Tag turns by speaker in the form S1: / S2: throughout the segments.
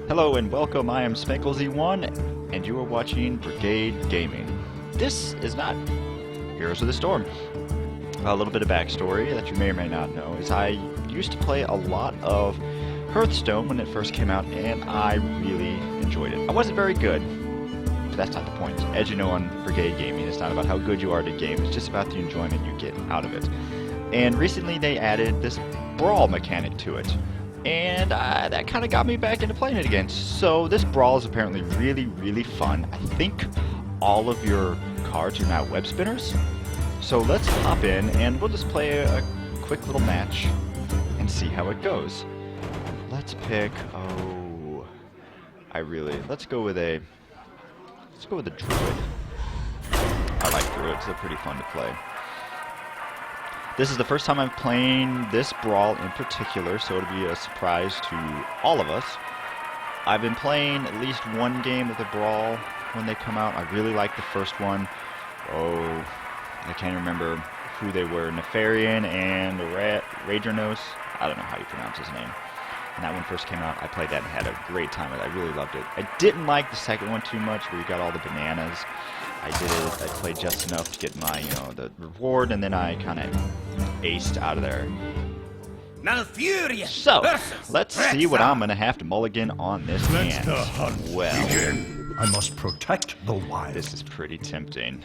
S1: Hello and welcome, I am SpanklesE1, and you are watching Brigade Gaming. This is not Heroes of the Storm. A little bit of backstory that you may or may not know is I used to play a lot of Hearthstone when it first came out, and I really enjoyed it. I wasn't very good, but that's not the point. As you know on Brigade Gaming, it's not about how good you are at a game, it's just about the enjoyment you get out of it. And recently they added this Brawl mechanic to it. And that kind of got me back into playing it again. So this Brawl is apparently really fun. I think all of your cards are now web spinners. So let's hop in and we'll just play a quick little match and see how it goes. Let's pick, let's go with a Druid. I like Druids, they're pretty fun to play. This is the first time I'm playing this Brawl in particular, so it'll be a surprise to all of us. I've been playing at least one game of the Brawl when they come out. I really like the first one. Oh, I can't remember who they were. Nefarian and Ragernos. I don't know how you pronounce his name. When that one first came out, I played that and had a great time with it. I really loved it. I didn't like the second one too much, where you got all the bananas. I played just enough to get my, the reward, and then I kind of aced out of there. So, let's see what I'm going to have to mulligan on this hand. Well,
S2: I must protect the wild.
S1: This is pretty tempting.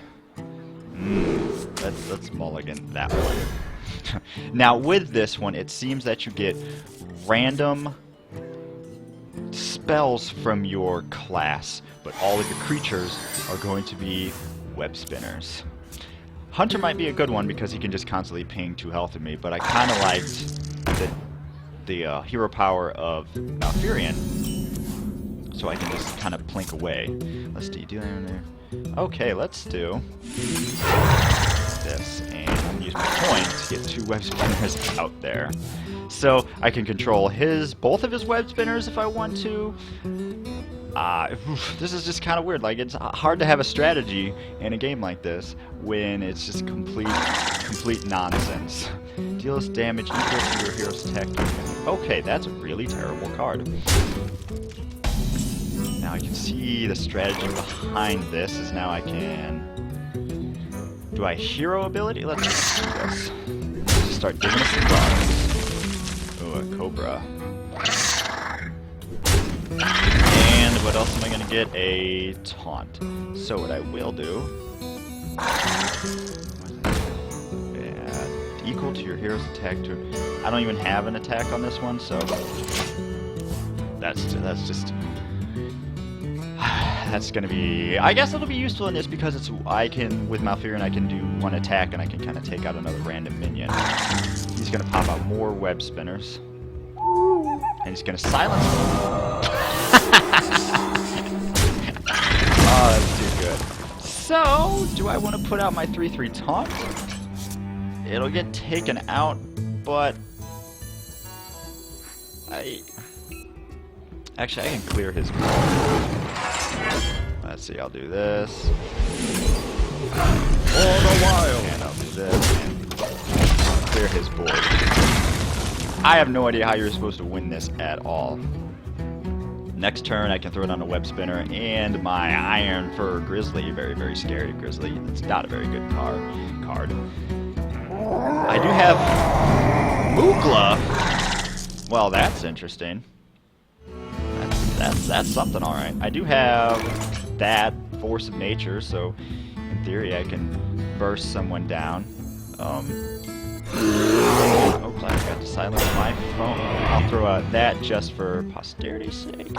S1: Let's mulligan that one. Now, with this one, it seems that you get random spells from your class, but all of your creatures are going to be web spinners. Hunter might be a good one because he can just constantly ping 2 health at me, but I kind of liked the hero power of Malfurion, so I can just kind of plink away. Let's do that in there. Okay, let's do this, and use my coin to get 2 web spinners out there. So I can control both of his web spinners if I want to. This is just kind of weird. Like, it's hard to have a strategy in a game like this when it's just complete nonsense. Deals damage equal to your hero's attack. Okay, that's a really terrible card. Now I can see the strategy behind this is now I can... Do I hero ability? Let's just do this. Let's just start giving us some cards. Oh, a Cobra. And what else am I going to get? A Taunt. So what I will do... equal to your hero's attack. I don't even have an attack on this one, so... That's going to be... I guess it'll be useful in this because with Malfurion I can do 1 attack and I can kind of take out another random minion. He's going to pop out more web spinners. And he's going to silence them. Oh, that's too good. So, do I want to put out my 3/3 taunt? It'll get taken out, but... Actually, I can clear his board. Let's see, I'll do this.
S2: For the wild.
S1: And I'll do this and clear his board. I have no idea how you're supposed to win this at all. Next turn, I can throw it on a web spinner and my Iron Fur Grizzly. Very scary Grizzly. It's not a very good card. I do have Mukla. Well, that's interesting. That's something, all right. I do have that Force of Nature, so in theory I can burst someone down. Oh, I forgot to silence my phone. I'll throw out that just for posterity's sake.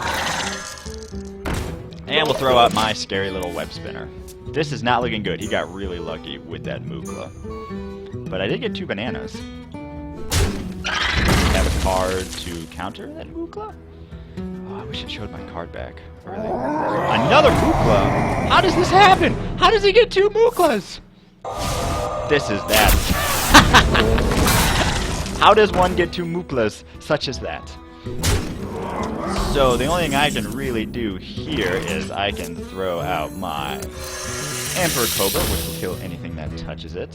S1: And we'll throw out my scary little web spinner. This is not looking good. He got really lucky with that Mukla. But I did get 2 bananas. Have a card to counter that Mukla? Oh, I wish it showed my card back. Really. Another Mukla? How does this happen? How does he get 2 Muklas? This is that. How does one get 2 Muklas such as that? So the only thing I can really do here is I can throw out my Emperor Cobra, which will kill anything that touches it.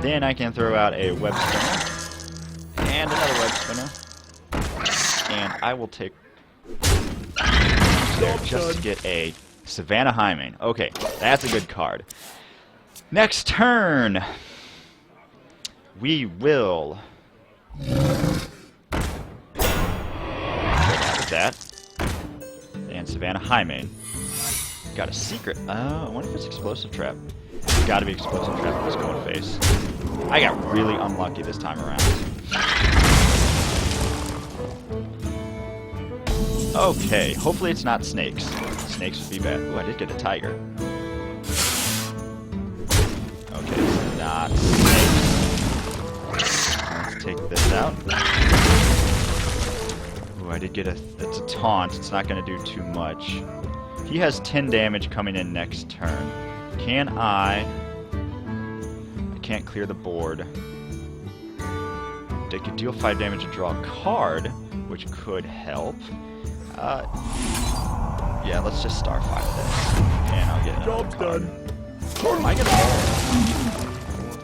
S1: Then I can throw out a web spinner and another web spinner. And I will take there just to get a Savannah Hymen. Okay, that's a good card. Next turn, we will that. And Savannah Hymen. Got a secret. I wonder if it's Explosive Trap. It's gotta be Explosive Trap with this going face. I got really unlucky this time around. Okay, hopefully it's not snakes. Snakes would be bad. Ooh, I did get a tiger. Okay, it's not snakes. Let's take this out. Ooh, I did get it's a taunt. It's not going to do too much. He has 10 damage coming in next turn. Can I can't clear the board. They could deal 5 damage and draw a card, which could help. Yeah, let's just Starfire this. And I'll get another card. Done. I get 4,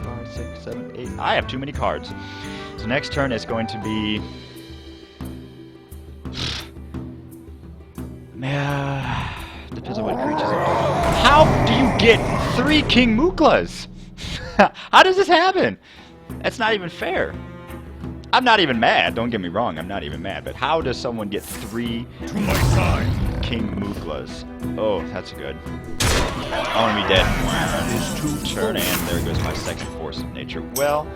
S1: 5, 6, 7, 8. I have too many cards. So next turn is going to be... depends on what creatures are. How do you get 3 King Muklas? How does this happen? That's not even fair. I'm not even mad, don't get me wrong, I'm not even mad, but how does someone get 3
S2: To my side.
S1: King Muklas? Oh, that's good. I want to be dead. Turn, and there goes my second Force of Nature. Well,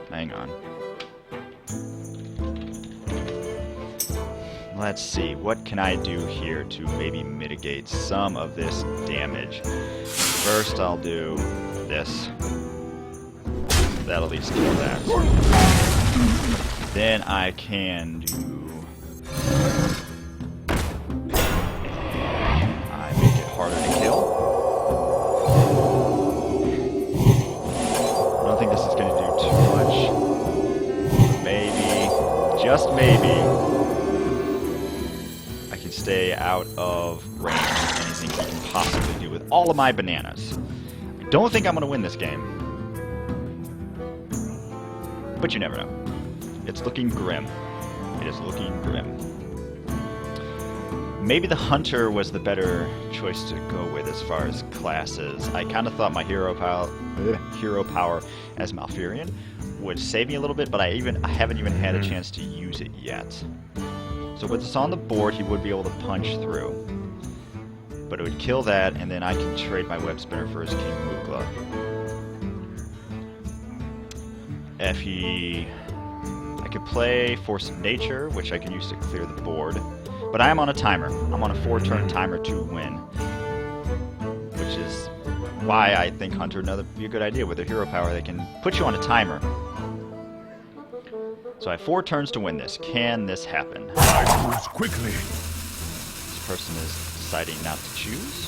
S1: hang on. Let's see, what can I do here to maybe mitigate some of this damage? First, I'll do this. That'll at least kill that. Then I can do... I make it harder to kill. I don't think this is going to do too much. Maybe, just maybe, I can stay out of range of anything he can possibly do with all of my bananas. I don't think I'm going to win this game. But you never know. It's looking grim. It is looking grim. Maybe the Hunter was the better choice to go with as far as classes. I kind of thought my hero power as Malfurion would save me a little bit, but I haven't even had a chance to use it yet. So with this on the board, he would be able to punch through. But it would kill that, and then I can trade my Web Spinner for his King Mukla. If I could play Force of Nature, which I can use to clear the board, but I am on a timer. I'm on a 4-turn timer to win, which is why I think Hunter would be a good idea with their hero power. They can put you on a timer. So I have 4 turns to win this. Can this happen?
S2: I choose quickly.
S1: This person is deciding not to choose.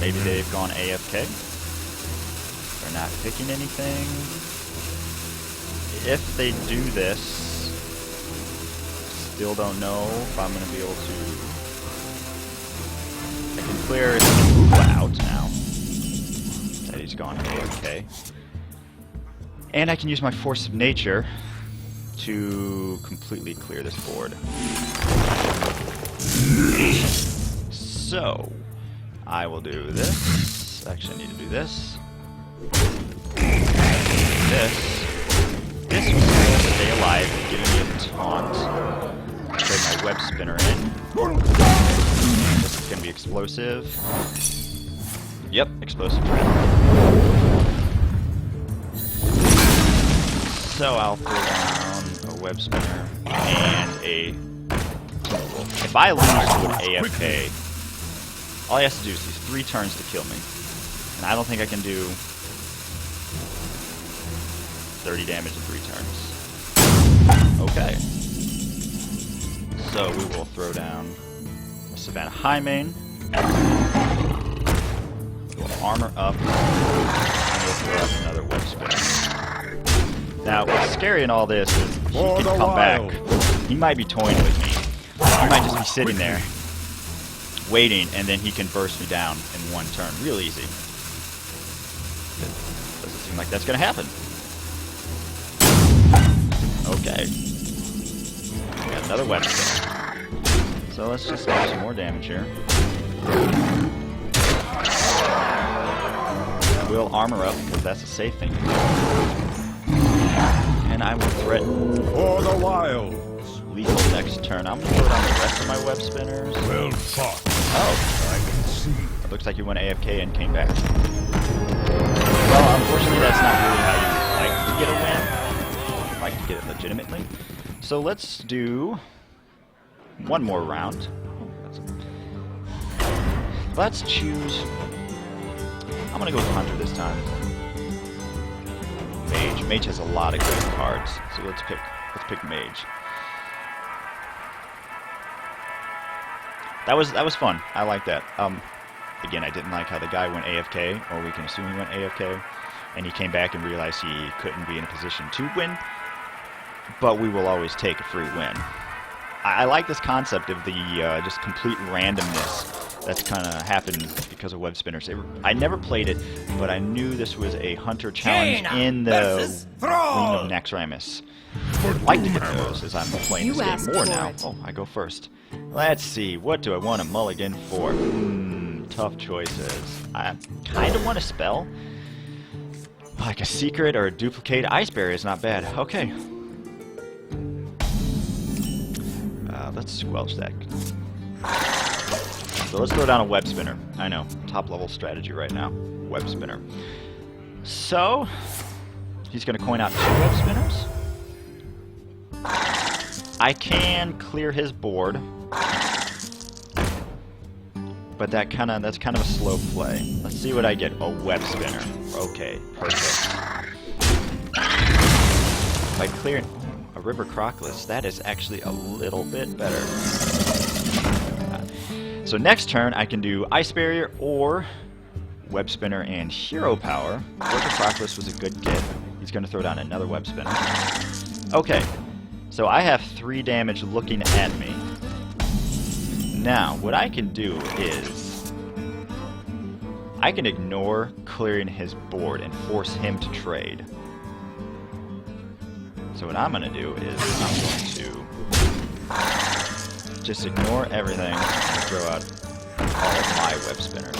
S1: Maybe they've gone AFK. They're not picking anything. If they do this, still don't know if I'm going to be able to... I can clear his Mukla out now that he's gone AFK. And I can use my Force of Nature to completely clear this board. So, I will do this. Actually, I need to do this. This was supposed to stay alive, giving me a taunt. Trade my Web Spinner in. This is going to be explosive. Yep, explosive trap. So I'll throw down a Web Spinner and a Temple. If I lose to an AFK, all he has to do is these 3 turns to kill me. And I don't think I can do 30 damage in 3 turns. Okay. So we will throw down a Savannah Hymen. We'll armor up. And we'll throw up another Web Spinner. Now, what's scary in all this is he can come back. He might be toying with me. He might just be sitting there, waiting, and then he can burst me down in 1 turn. Real easy. Doesn't seem like that's going to happen. Okay. another web spinner. So let's just do some more damage here. We'll armor up because that's a safe thing to do. And I will threaten
S2: For the wilds.
S1: lethal next turn. I'm going to throw down the rest of my web spinners.
S2: Well fought.
S1: Oh,
S2: I can see.
S1: it looks like you went AFK and came back. Well, unfortunately, that's not really how you like to get a win. You like to get it legitimately. So let's do one more round. Let's choose. I'm gonna go with Hunter this time. Mage. Mage has a lot of good cards, so let's pick Mage. That was fun. I like that. Again, I didn't like how the guy went AFK, or we can assume he went AFK, and he came back and realized he couldn't be in a position to win. But we will always take a free win. I like this concept of the just complete randomness that's kind of happened because of web spinners. I never played it, but I knew this was a Hunter challenge in the Ring of Naxxramas. I'd like to get those as I'm playing this game more now. Oh, I go first. Let's see, what do I want a mulligan for? Tough choices. I kind of want a spell. Like a secret or a duplicate. Ice Barrier is not bad. Okay. Let's squelch that. So let's throw down a web spinner. I know, top level strategy right now. Web spinner. So, he's going to coin out 2 web spinners. I can clear his board, but that's kind of a slow play. Let's see what I get. A web spinner. Okay, perfect. By clearing a River Crocless, that is actually a little bit better. So next turn, I can do Ice Barrier or Web Spinner and Hero Power. River Crocless was a good get. He's going to throw down another Web Spinner. Okay, so I have 3 damage looking at me. Now, what I can do is I can ignore clearing his board and force him to trade. So what I'm going to do is I'm going to just ignore everything and throw out all of my web spinners.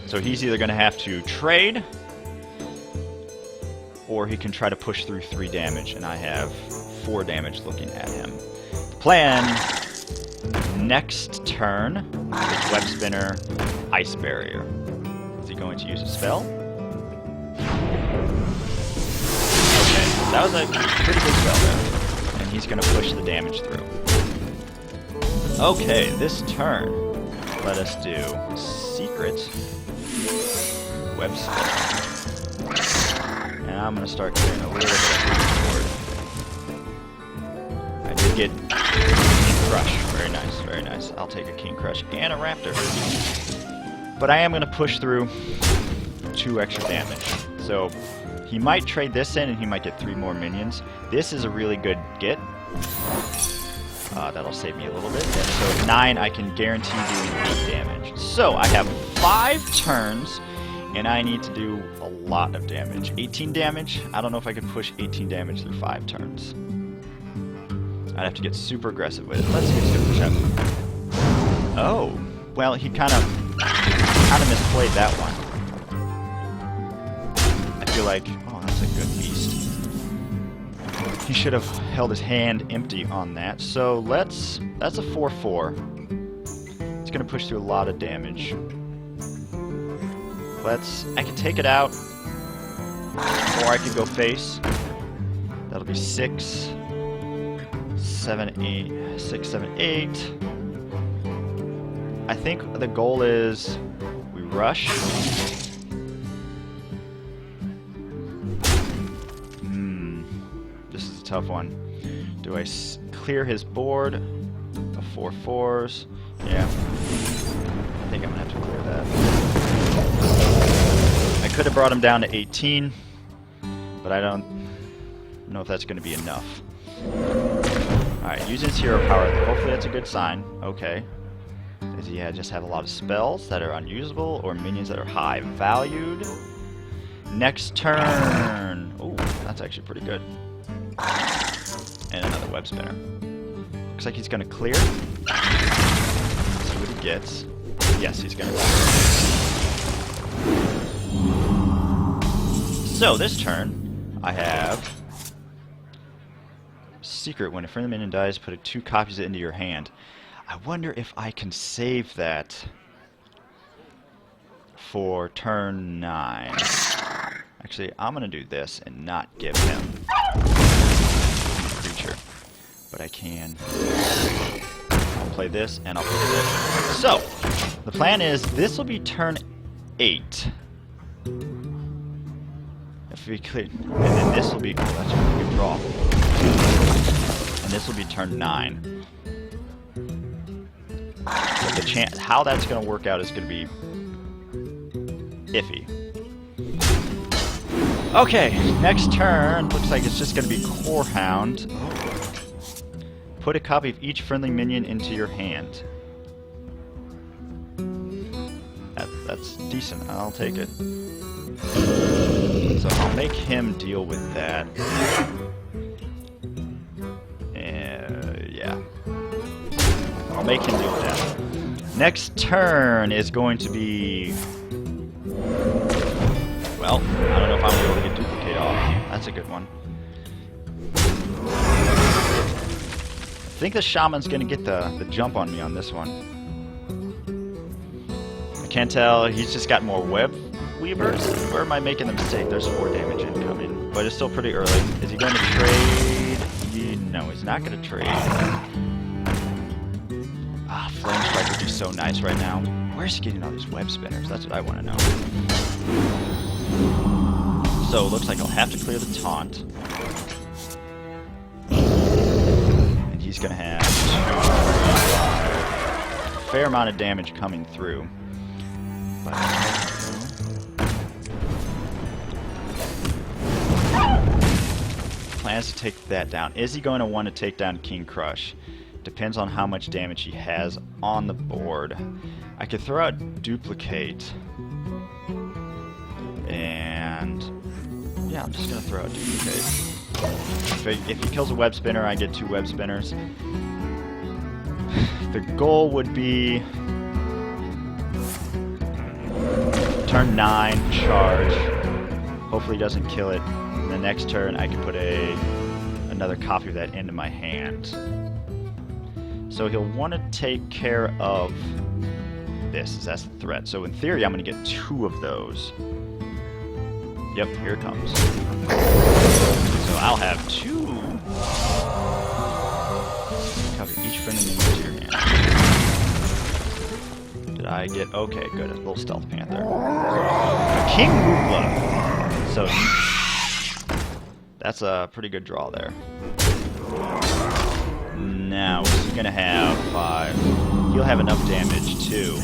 S1: So he's either going to have to trade, or he can try to push through 3 damage, and I have 4 damage looking at him. The plan next turn is web spinner, Ice Barrier. Is he going to use a spell? That was a pretty big spell there. And he's going to push the damage through. Okay, this turn, let us do Secret Web Spinner. And I'm going to start clearing a little bit of the board. I did get King Crush. Very nice, very nice. I'll take a King Crush and a Raptor. But I am going to push through 2 extra damage. So he might trade this in, and he might get 3 more minions. This is a really good get. That'll save me a little bit. So at 9, I can guarantee doing 8 damage. So I have 5 turns, and I need to do a lot of damage. 18 damage? I don't know if I can push 18 damage through 5 turns. I'd have to get super aggressive with it. Let's get super chef. Oh, well, he kind of misplayed that one. I feel like, oh, that's a good beast. He should have held his hand empty on that. So that's a 4/4. It's gonna push through a lot of damage. I can take it out, or I could go face. That'll be 6, 7, 8, 6, 7, 8. I think the goal is we rush. This is a tough one. Do I clear his board of 4/4s? Yeah. I think I'm gonna have to clear that. I could have brought him down to 18, but I don't know if that's gonna be enough. Alright, using his hero power, hopefully that's a good sign. Okay. Does he just have a lot of spells that are unusable, or minions that are high valued? Next turn! Ooh, that's actually pretty good. And and another web spinner. Looks like he's gonna clear. Let's see what he gets. Yes, he's gonna clear. So this turn, I have secret. When a friendly minion dies, put 2 copies into your hand. I wonder if I can save that for turn 9. Actually, I'm gonna do this and not give him creature, but I can. I'll play this and I'll play this. So the plan is this will be turn 8. If we clear, and then this will be. Oh, that's a good draw. And this will be turn 9. But the chance, how that's going to work out is going to be iffy. Okay, next turn looks like it's just going to be Core Hound. Put a copy of each friendly minion into your hand. That's decent. I'll take it. So I'll make him deal with that. Yeah. I'll make him deal with that. Next turn is going to be... Well, I don't know if I'm able to get duplicate off. That's a good one. I think the shaman's going to get the jump on me on this one. I can't tell. He's just got more web weavers. Or am I making the mistake? There's 4 damage incoming. But it's still pretty early. Is he going to trade? No, he's not going to trade. Flame Strike would be so nice right now. Where's he getting all these web spinners? That's what I want to know. So, looks like I'll have to clear the taunt. And he's going to have a fair amount of damage coming through. But plans to take that down. Is he going to want to take down King Crush? Depends on how much damage he has on the board. I could throw out Duplicate. And yeah, I'm just going to throw out Duplicate. If he kills a web spinner, I get 2 web spinners. The goal would be turn 9, charge. Hopefully he doesn't kill it. And the next turn I can put another copy of that into my hand. So he'll want to take care of this, as that's the threat. So in theory, I'm going to get 2 of those. Yep, here it comes. So I'll have 2. Cover each friendly minion into your hand. Did I get... Okay, good. A little Stealth Panther. King Mukla. So that's a pretty good draw there. Now, he's going to have 5. He'll have enough damage to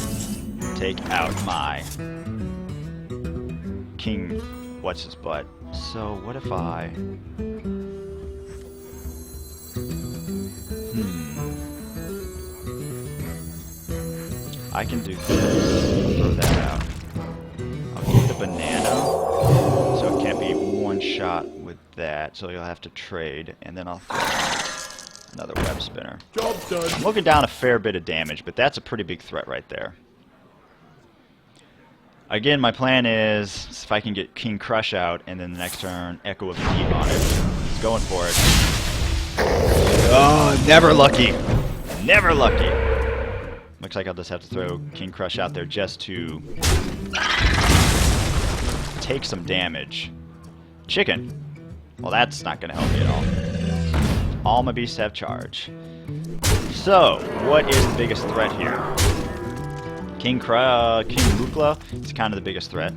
S1: take out my King What's-His-Butt. So, what if I... I can do this. I'll throw that out. I'll keep the banana, so it can't be one shot with that, so you'll have to trade, and then I'll throw another web spinner.
S2: Job done.
S1: I'm looking down a fair bit of damage, but that's a pretty big threat right there. Again, my plan is if I can get King Crush out, and then the next turn Echo of the Deep on it. He's going for it. Oh, never lucky. Never lucky. Looks like I'll just have to throw King Crush out there just to take some damage. Chicken. Well, that's not going to help me at all. All my beasts have charge. So, what is the biggest threat here? King Mukla is kind of the biggest threat.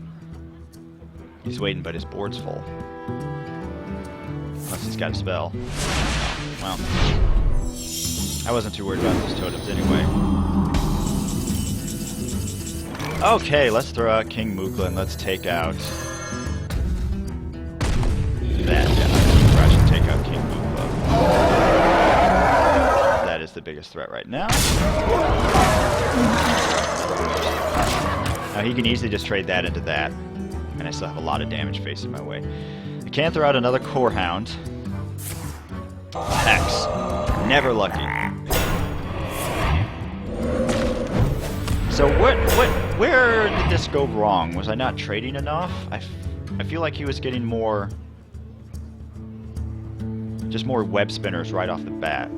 S1: He's waiting, but his board's full. Unless he's got a spell. Well, I wasn't too worried about those totems anyway. Okay, let's throw out King Mukla and let's take out that. Yeah, King Crush and take out King Mukla. That is the biggest threat right now. Now he can easily just trade that into that, and I still have a lot of damage facing my way. I can throw out another Core Hound. Hex. Never lucky. So where did this go wrong? Was I not trading enough? I feel like he was getting more, just more web spinners right off the bat.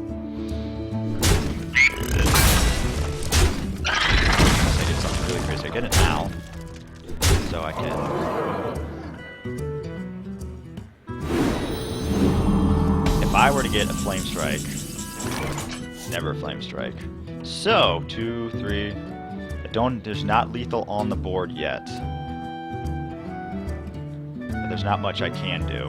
S1: I did something really crazy. I get it now, so I can. If I were to get a flame strike, never a flame strike. So 2, 3. There's not lethal on the board yet. But there's not much I can do.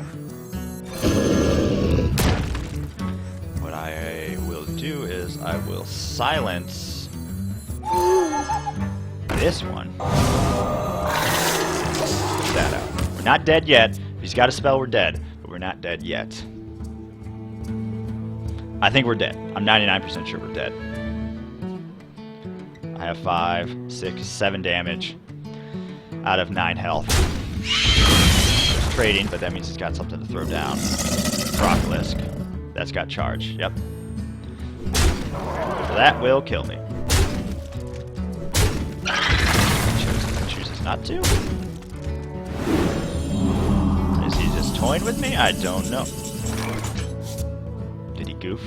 S1: What I will do is I will silence this one. Push that out. We're not dead yet. If he's got a spell, we're dead. But we're not dead yet. I think we're dead. I'm 99% sure we're dead. I have 5, 6, 7 damage out of 9 health. It's trading, but that means he's got something to throw down. Brocolisk. That's got charge. Yep. So that will kill me. Chooses not to. Is he just toying with me? I don't know. Did he goof?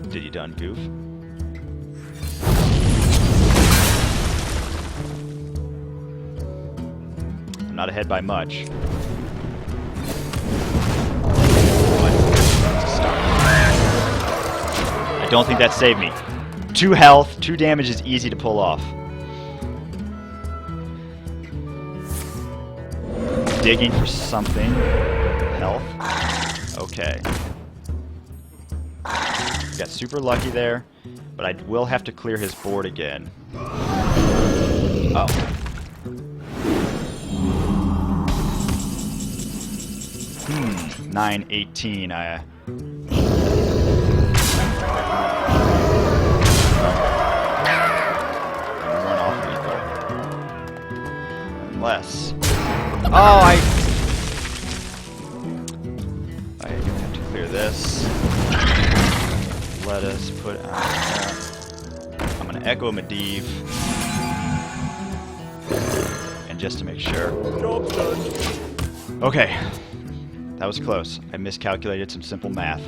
S1: Did he done goof? Not ahead by much. I don't think that saved me. 2 health, 2 damage is easy to pull off. Digging for something. Health. Okay. Got super lucky there, but I will have to clear his board again. Oh. 9-18. One off lethal. Unless. Oh, I have to clear this. Let us put out that. I'm gonna echo Medivh. And just to make sure. Okay. That was close. I miscalculated some simple math.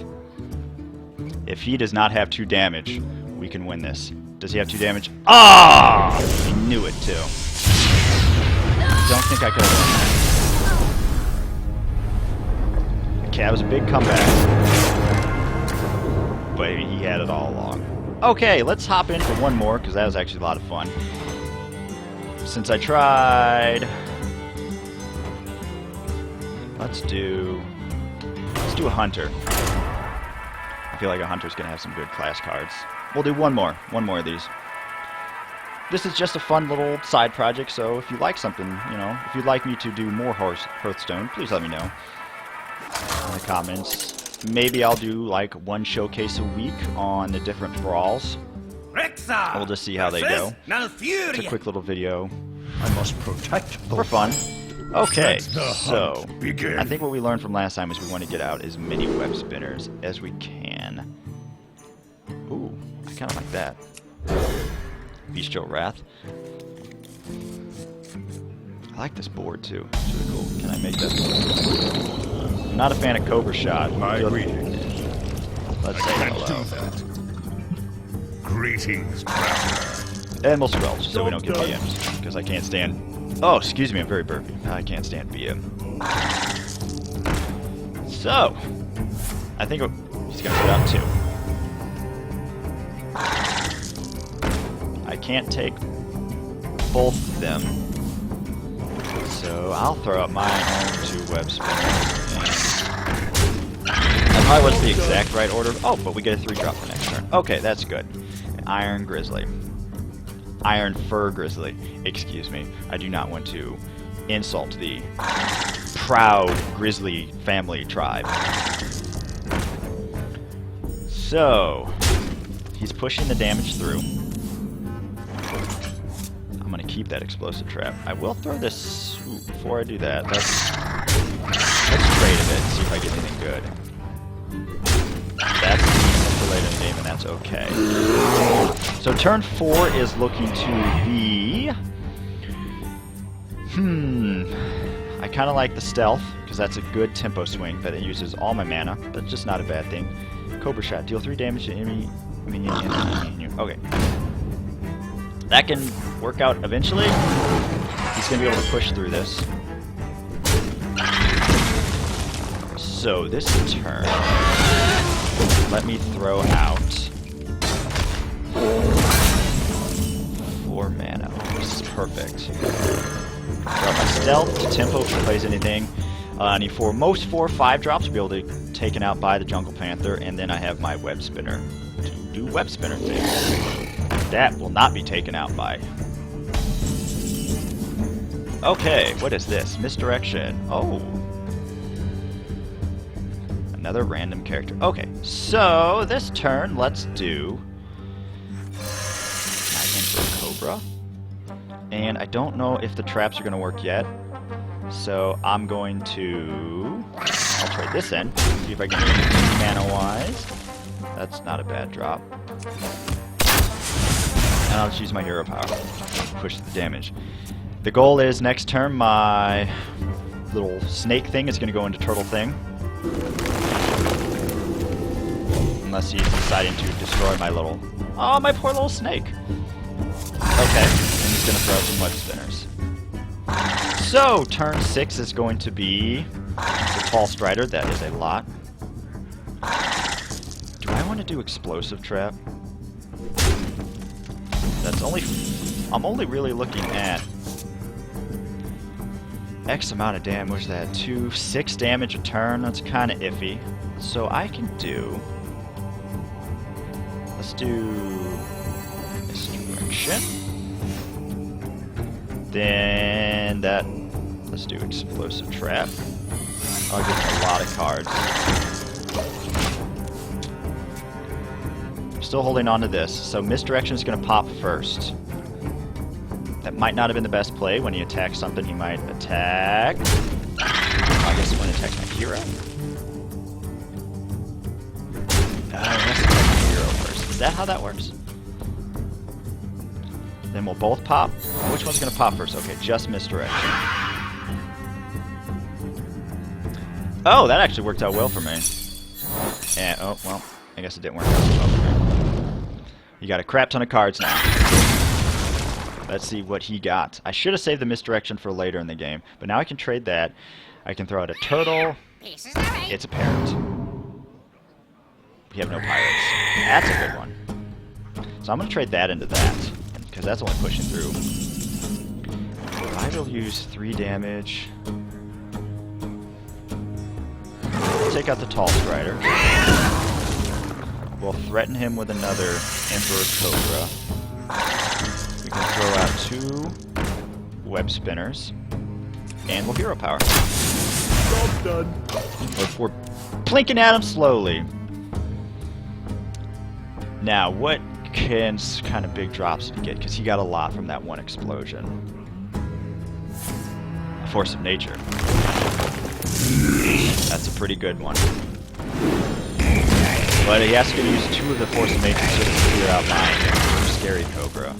S1: If he does not have 2 damage, we can win this. Does he have 2 damage? Ah! I knew it too. Don't think I could have won that. Okay, that was a big comeback. But he had it all along. Okay, let's hop in for one more, because that was actually a lot of fun. Since I tried... Let's do a hunter. I feel like a hunter's gonna have some good class cards. We'll do one more of these. This is just a fun little side project, so if you like something, you know, if you'd like me to do more Hearthstone, please let me know in the comments. Maybe I'll do like 1 showcase a week on the different brawls. We'll just see how they go. It's a quick little video.
S2: I must protect the
S1: for fun. Okay, so
S2: begin.
S1: I think what we learned from last time is we want to get out as many web spinners as we can. Ooh, I kind of like that. Bestial Wrath. I like this board too. It's really cool. Can I make that? I'm not a fan of Cobra Shot.
S2: My greetings.
S1: Let's say hello.
S2: Greetings, traveler.
S1: And we'll squelch so we don't get BMs because I can't stand. Oh, excuse me, I'm very burpy. I can't stand BM. So, I think he's gonna put out 2. I can't take both of them, so I'll throw out my own 2 web spinners. That probably wasn't the exact right order. Oh, but we get a 3-drop for next turn. Okay, that's good. Iron Grizzly. Iron Fur Grizzly. Excuse me. I do not want to insult the proud Grizzly family tribe. So, he's pushing the damage through. I'm going to keep that explosive trap. I will throw this... Ooh, before I do that, let's trade a bit and see if I get anything good. That's related to that's okay. So turn 4 is looking to be... I kind of like the stealth, because that's a good tempo swing, but it uses all my mana, but just not a bad thing. Cobra Shot, deal 3 damage to enemy minion and minion. Okay. That can work out eventually. He's going to be able to push through this. So this turn, let me throw out 4 mana. This is perfect. Throw out my stealth to tempo if he plays anything. I need most 4 5-drops to be able to be taken out by the Jungle Panther, and then I have my web spinner to do web spinner things. That will not be taken out by. Okay, what is this? Misdirection. Oh. Another random character. Okay, so this turn, let's do my Emperor Cobra. And I don't know if the traps are going to work yet. So I'm going to... I'll trade this in. See if I can get it mana-wise. That's not a bad drop. And I'll just use my hero power. Push the damage. The goal is next turn my little snake thing is going to go into turtle thing. Unless he's deciding to destroy my little... Oh, my poor little snake. Okay, and he's going to throw out some web spinners. So, turn 6 is going to be the Tall Strider. That is a lot. Do I want to do Explosive Trap? That's only... I'm only really looking at X amount of damage. What's that? 6 damage a turn? That's kind of iffy. So I can do... Let's do Misdirection. Then that... Let's do Explosive Trap. I'll get a lot of cards. I'm still holding on to this. So Misdirection is going to pop first. That might not have been the best play. When he attacks something, he might attack... I guess when he attacks my hero. Let's attack my hero first. Is that how that works? Then we'll both pop. Which one's going to pop first? Okay, just Misdirection. Oh, that actually worked out well for me. And, oh, well, I guess it didn't work out so well for me. You got a crap ton of cards now. Let's see what he got. I should have saved the Misdirection for later in the game, but now I can trade that. I can throw out a turtle. It's a parrot. We have no pirates. That's a good one. So I'm going to trade that into that, because that's only pushing through. I will use 3 damage. Take out the Tall Strider. We'll threaten him with another Emperor Cobra. We can throw out 2 web spinners. And we'll hero power.
S2: Job done.
S1: We're plinking at him slowly. Now, what kind of big drops did he get? Because he got a lot from that one explosion. Force of Nature. That's a pretty good one. But he has to use 2 of the Force of Nature just to clear out my scary Cobra.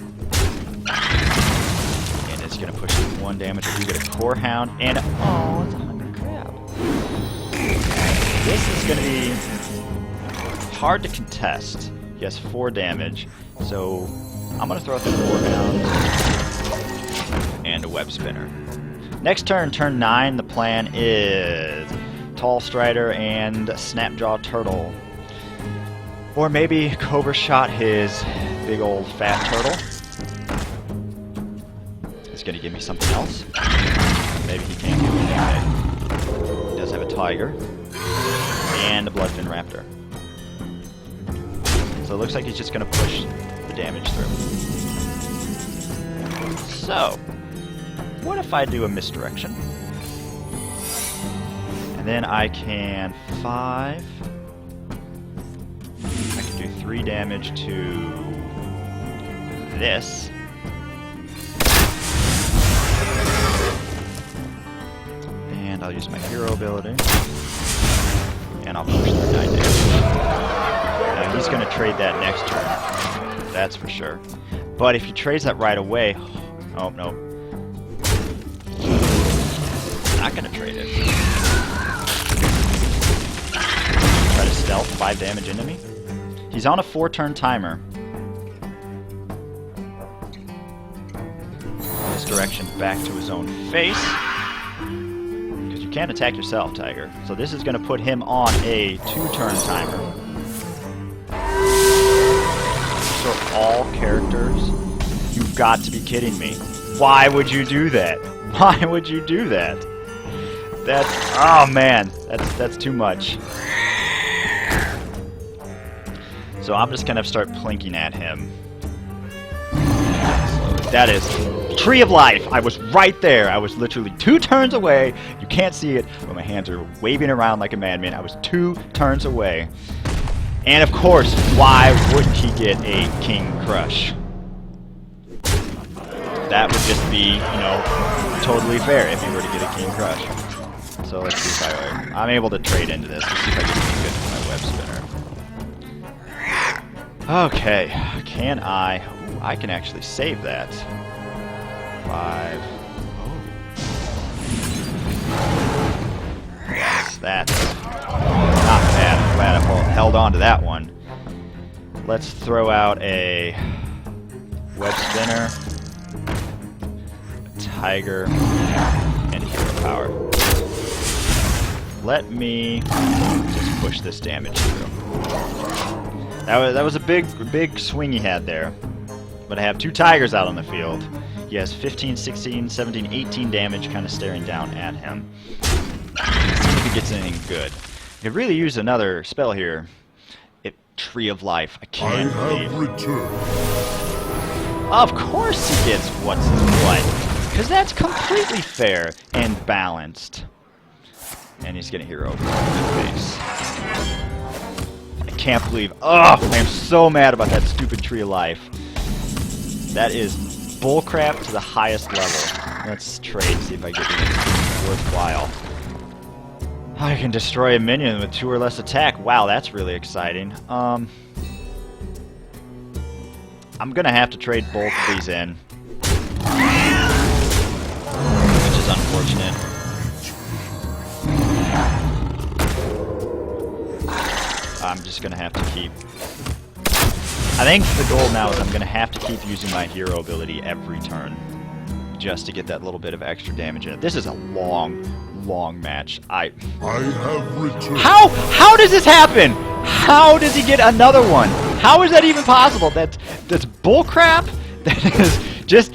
S1: And it's going to push 1 damage. I do get a Core Hound. And, oh, it's a Hungry Crab. This is going to be hard to contest. He has 4 damage. So I'm going to throw out the Core Hound. And a Web Spinner. Next turn, turn 9, the plan is Tall Strider and Snapjaw Turtle. Or maybe Cobra Shot his big old fat turtle. He's going to give me something else. Maybe he can't give me anything. He does have a tiger. And a Bloodfin Raptor. So it looks like he's just going to push the damage through. So... what if I do a Misdirection? And then I can 5. I can do 3 damage to this. And I'll use my hero ability. And I'll push through 9 damage. Now he's going to trade that next turn. That's for sure. But if he trades that right away... Oh, no. Not going to trade it. Try to stealth 5 damage into me. He's on a 4-turn timer. Direction back to his own face, because you can't attack yourself, Tiger. So this is going to put him on a 2-turn timer. So all characters, you've got to be kidding me. Why would you do that? Why would you do that? That's, oh man, that's too much. So I'm just going to start plinking at him. That is Tree of Life. I was right there. I was literally 2 turns away. You can't see it, but my hands are waving around like a madman. I was 2 turns away. And of course, why wouldn't he get a King Crush? That would just be, you know, totally fair if he were to get a King Crush. So let's see if I'm able to trade into this. Let's see if I get anything good for my web spinner. Okay, can I... Ooh, I can actually save that. 5. Oh. Yes, that's not bad. I'm glad I held on to that one. Let's throw out a web spinner, a tiger, and a hero power. Let me just push this damage through. That was a big swing he had there. But I have 2 tigers out on the field. He has 15, 16, 17, 18 damage kind of staring down at him. Let's see if he gets anything good. I could really use another spell here. Tree of Life. I can't believe. Of course he gets what's his what. Because that's completely fair and balanced. And he's getting a hero over the face. I can't believe. Oh, I am so mad about that stupid Tree of Life. That is bullcrap to the highest level. Let's trade, see if I get anything worthwhile. I can destroy a minion with 2 or less attack. Wow, that's really exciting. I'm gonna have to trade both of these in, which is unfortunate. I'm just gonna have to keep... I think the goal now is I'm gonna have to keep using my hero ability every turn, just to get that little bit of extra damage in it. This is a long match. I have returned. How does this happen? How does he get another one? How is that even possible? That's bullcrap. That is just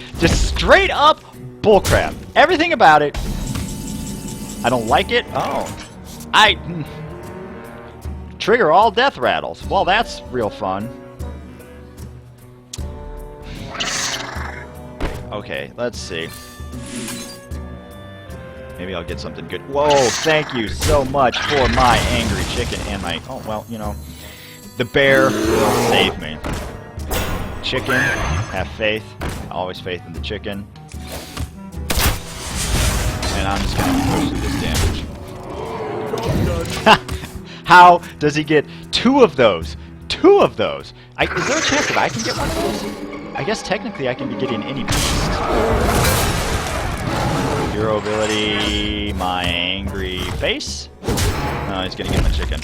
S1: straight up bullcrap. Everything about it. I don't like it. Oh. Trigger all death rattles. Well, that's real fun. Okay, let's see. Maybe I'll get something good. Whoa, thank you so much for my angry chicken and my... Oh, well, you know, the bear will save me. Chicken, have faith. Always faith in the chicken. And I'm just going to push through this damage. How does he get 2 of those? 2 of those? Is there a chance that I can get one of those? I guess technically I can be getting any beast. Hero ability, my angry face. No, he's gonna get my chicken.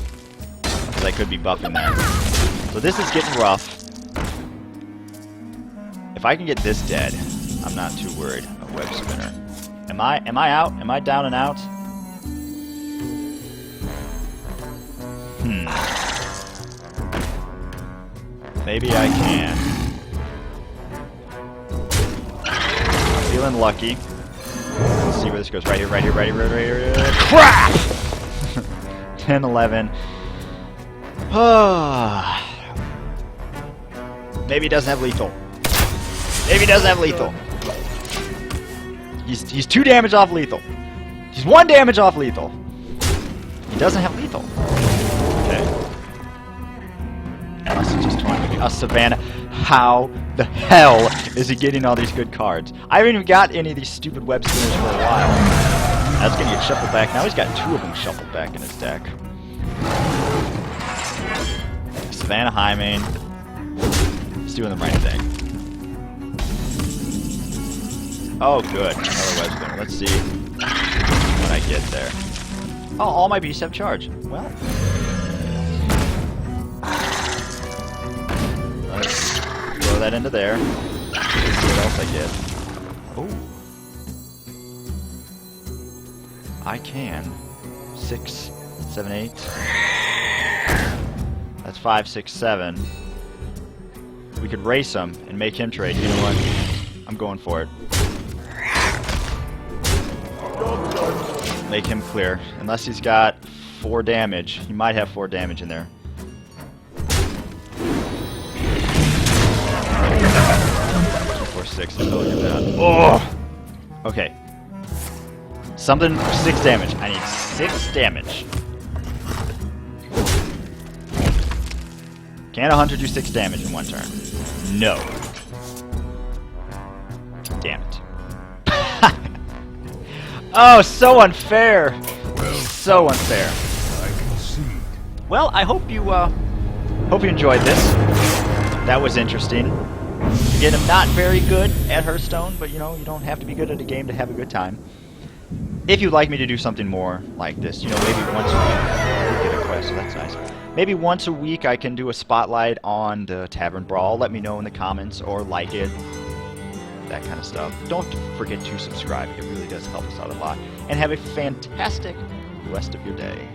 S1: Because I could be buffing that. So this is getting rough. If I can get this dead, I'm not too worried. A web spinner. Am I out? Am I down and out? Maybe I can. I'm feeling lucky. Let's see where this goes. Right here, right here, right here, right here. Crap! 10, 11. Maybe he doesn't have lethal. Maybe he doesn't have lethal. He's 2 damage off lethal. He's 1 damage off lethal. He doesn't have lethal. Okay. Unless it's just 20. A Savannah. How the hell is he getting all these good cards? I haven't even got any of these stupid web spinners for a while. That's gonna get shuffled back. Now he's got 2 of them shuffled back in his deck. Vanahyming. He's doing the right thing. Oh, good. Another web spinner. Let's see when I get there. Oh, all my beasts have charge. Well. Let's throw that into there. Let's see what else I get. Oh. I can. 6, 7, 8. That's 5, 6, 7. We could race him and make him trade. You know what? I'm going for it. Make him clear. Unless he's got 4 damage. He might have 4 damage in there. 2, 4, 6. Look at that. Oh! Okay. Something for 6 damage. I need 6 damage. Can a hunter do 6 damage in one turn? No. Damn it. Oh, so unfair. So unfair.
S2: I concede.
S1: Well, I hope you enjoyed this. That was interesting. Again, I'm not very good at Hearthstone, but you know, you don't have to be good at a game to have a good time. If you'd like me to do something more like this, you know, maybe once a week. Get a quest, so that's nice. Maybe once a week I can do a spotlight on the Tavern Brawl. Let me know in the comments or like it. That kind of stuff. Don't forget to subscribe. It really does help us out a lot. And have a fantastic rest of your day.